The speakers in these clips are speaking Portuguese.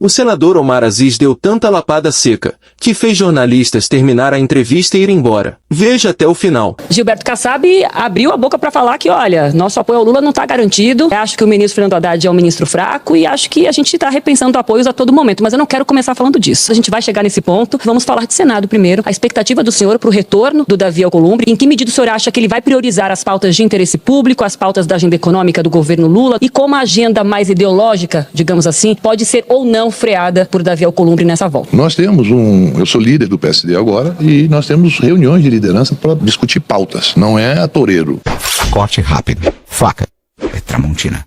O senador Omar Aziz deu tanta lapada seca, que fez jornalistas terminar a entrevista e ir embora. Veja até o final. Gilberto Kassab abriu a boca para falar que, olha, nosso apoio ao Lula não está garantido. Acho que o ministro Fernando Haddad é um ministro fraco e acho que a gente está repensando apoios a todo momento. Mas eu não quero começar falando disso. A gente vai chegar nesse ponto. Vamos falar de Senado primeiro. A expectativa do senhor para o retorno do Davi Alcolumbre. Em que medida o senhor acha que ele vai priorizar as pautas de interesse público, as pautas da agenda econômica do governo Lula e como a agenda mais ideológica, digamos assim, pode ser ou não freada por Davi Alcolumbre nessa volta? Nós temos eu sou líder do PSD agora e nós temos reuniões de liderança para discutir pautas. Não é a toureiro. Corte rápido. Faca. É Tramontina.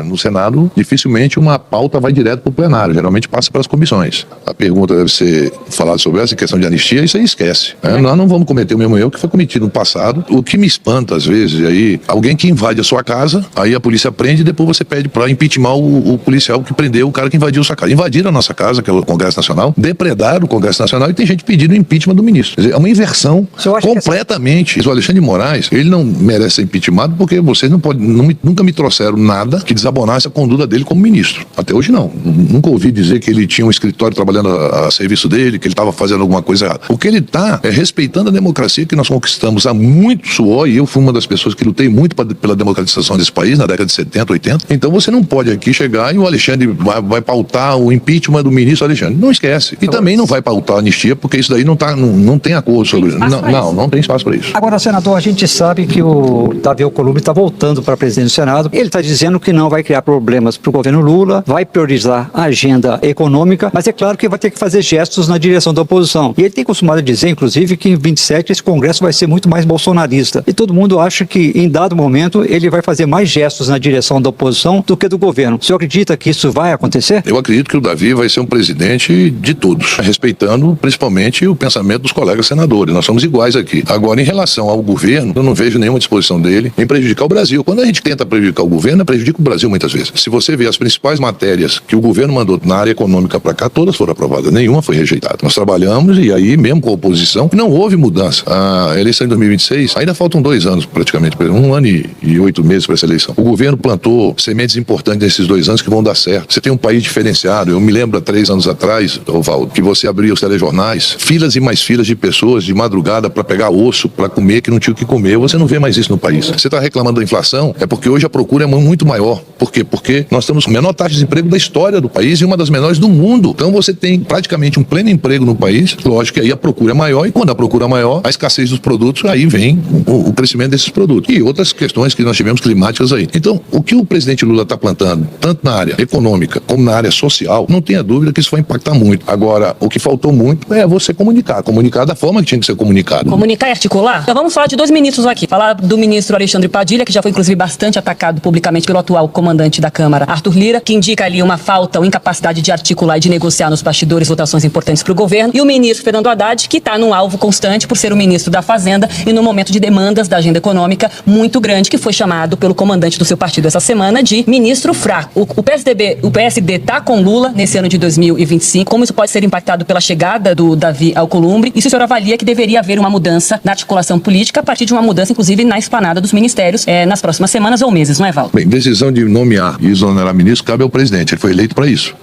No Senado, dificilmente uma pauta vai direto para o plenário, geralmente passa pelas comissões. A pergunta deve ser falada sobre essa questão de anistia, isso aí esquece. Nós não vamos cometer o mesmo erro que foi cometido no passado. O que me espanta, às vezes, aí, alguém que invade a sua casa, aí a polícia prende e depois você pede para impeachment o policial que prendeu o cara que invadiu a sua casa. Invadiram a nossa casa, que é o Congresso Nacional, depredaram o Congresso Nacional e tem gente pedindo o impeachment do ministro. Quer dizer, é uma inversão completamente. O Alexandre de Moraes, ele não merece ser impeachmentado porque vocês nunca me trouxeram nada que desabonasse a conduta dele como ministro. Até hoje não. Nunca ouvi dizer que ele tinha um escritório trabalhando a serviço dele, que ele estava fazendo alguma coisa errada. O que ele está é respeitando a democracia que nós conquistamos há muito suor, e eu fui uma das pessoas que lutei muito pela democratização desse país na década de 70, 80. Então você não pode aqui chegar e o Alexandre vai pautar o impeachment do ministro Alexandre. Não esquece. E também não vai pautar a anistia, porque isso daí não tem acordo sobre isso. Não tem espaço para isso. Agora, senador, a gente sabe que o Davi Alcolumbre está voltando para presidente do Senado. Ele está dizendo que não vai criar problemas para o governo Lula, vai priorizar a agenda econômica, mas é claro que vai ter que fazer gestos na direção da oposição. E ele tem costumado dizer, inclusive, que em 27 esse Congresso vai ser muito mais bolsonarista. E todo mundo acha que, em dado momento, ele vai fazer mais gestos na direção da oposição do que do governo. O senhor acredita que isso vai acontecer? Eu acredito que o Davi vai ser um presidente de todos, respeitando principalmente o pensamento dos colegas senadores. Nós somos iguais aqui. Agora, em relação ao governo, eu não vejo nenhuma disposição dele em prejudicar o Brasil. Quando a gente tenta prejudicar o governo, prejudica o Brasil muitas vezes. Se você ver as principais matérias que o governo mandou na área econômica para cá, todas foram aprovadas, nenhuma foi rejeitada. Nós trabalhamos e aí, mesmo com a oposição, não houve mudança. A eleição em 2026, ainda faltam 2 anos praticamente, 1 ano e 8 meses para essa eleição. O governo plantou sementes importantes nesses 2 anos que vão dar certo. Você tem um país diferenciado. Eu me lembro há 3 anos atrás, Valdo, que você abria os telejornais, filas e mais filas de pessoas de madrugada para pegar osso, para comer, que não tinha o que comer. Você não vê mais isso no país. Você está reclamando da inflação, é porque hoje a procura é muito maior. Por quê? Porque nós temos a menor taxa de desemprego da história do país e uma das menores do mundo. Então você tem praticamente um pleno emprego no país. Lógico que aí a procura é maior e quando a procura é maior, a escassez dos produtos, aí vem o crescimento desses produtos. E outras questões que nós tivemos climáticas aí. Então, o que o presidente Lula está plantando, tanto na área econômica como na área social, não tenha dúvida que isso vai impactar muito. Agora, o que faltou muito é você comunicar da forma que tinha que ser comunicado. Comunicar e articular? Então vamos falar de 2 ministros aqui. Falar do ministro Alexandre Padilha, que já foi inclusive bastante atacado publicamente pelo atual comandante da Câmara, Arthur Lira, que indica ali uma falta ou incapacidade de articular e de negociar nos bastidores votações importantes para o governo. E o ministro Fernando Haddad, que está num alvo constante por ser o ministro da Fazenda e no momento de demandas da agenda econômica muito grande, que foi chamado pelo comandante do seu partido essa semana de ministro fraco. O PSD está com Lula nesse ano de 2025. Como isso pode ser impactado pela chegada do Davi Alcolumbre? E se o senhor avalia que deveria haver uma mudança na articulação política a partir de uma mudança, inclusive, na esplanada dos ministérios nas próximas semanas ou meses, não é, Valdo? Bem, decisão de nomear e exonerar ministro cabe ao presidente. Ele foi eleito para isso.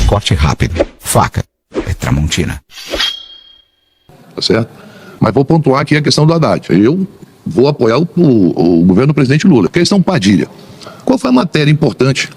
Corte rápido. Faca. É Tramontina. Tá certo? Mas vou pontuar aqui a questão do Haddad. Eu vou apoiar o governo do presidente Lula. Questão Padilha. Qual foi a matéria importante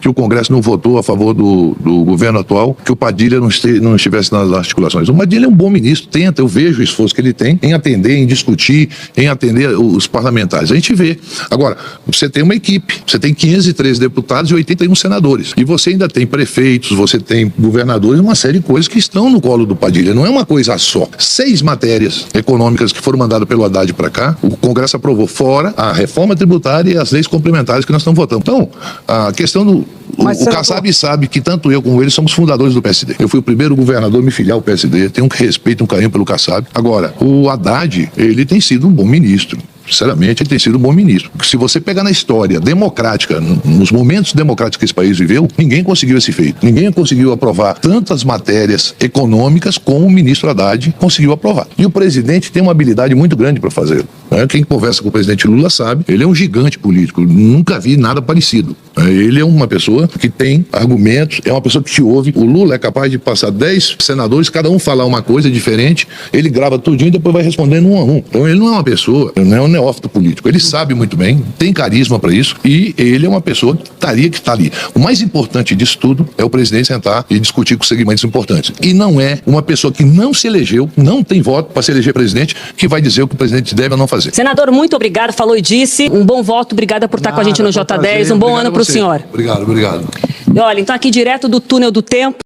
que o Congresso não votou a favor do governo atual, que o Padilha não estivesse nas articulações? O Padilha é um bom ministro, eu vejo o esforço que ele tem em atender, em discutir, em atender os parlamentares. A gente vê. Agora, você tem uma equipe, você tem 513 deputados e 81 senadores. E você ainda tem prefeitos, você tem governadores, uma série de coisas que estão no colo do Padilha. Não é uma coisa só. 6 matérias econômicas que foram mandadas pelo Haddad para cá, o Congresso aprovou, fora a reforma tributária e as leis complementares que nós estamos votando. Então, a questão o Kassab sabe que tanto eu como ele somos fundadores do PSD. Eu fui o primeiro governador a me filiar ao PSD, tenho um respeito, um carinho pelo Kassab. Agora, o Haddad, ele tem sido um bom ministro. Sinceramente, ele tem sido um bom ministro. Se você pegar na história democrática, nos momentos democráticos que esse país viveu, ninguém conseguiu esse feito. Ninguém conseguiu aprovar tantas matérias econômicas como o ministro Haddad conseguiu aprovar. E o presidente tem uma habilidade muito grande para fazê-lo. Quem conversa com o presidente Lula sabe, ele é um gigante político. Nunca vi nada parecido. Ele é uma pessoa que tem argumentos, é uma pessoa que te ouve. O Lula é capaz de passar 10 senadores, cada um falar uma coisa diferente, ele grava tudinho e depois vai respondendo um a um. Então ele não é uma pessoa, não é um neófito político. Ele sabe muito bem, tem carisma para isso e ele é uma pessoa que está ali. O mais importante disso tudo é o presidente sentar e discutir com segmentos importantes. E não é uma pessoa que não se elegeu, não tem voto para se eleger presidente, que vai dizer o que o presidente deve ou não fazer. Senador, muito obrigado, falou e disse. Um bom voto, obrigada por estar com a gente no J10. Um bom ano para o senhor. Obrigado. E olha, então aqui direto do túnel do tempo.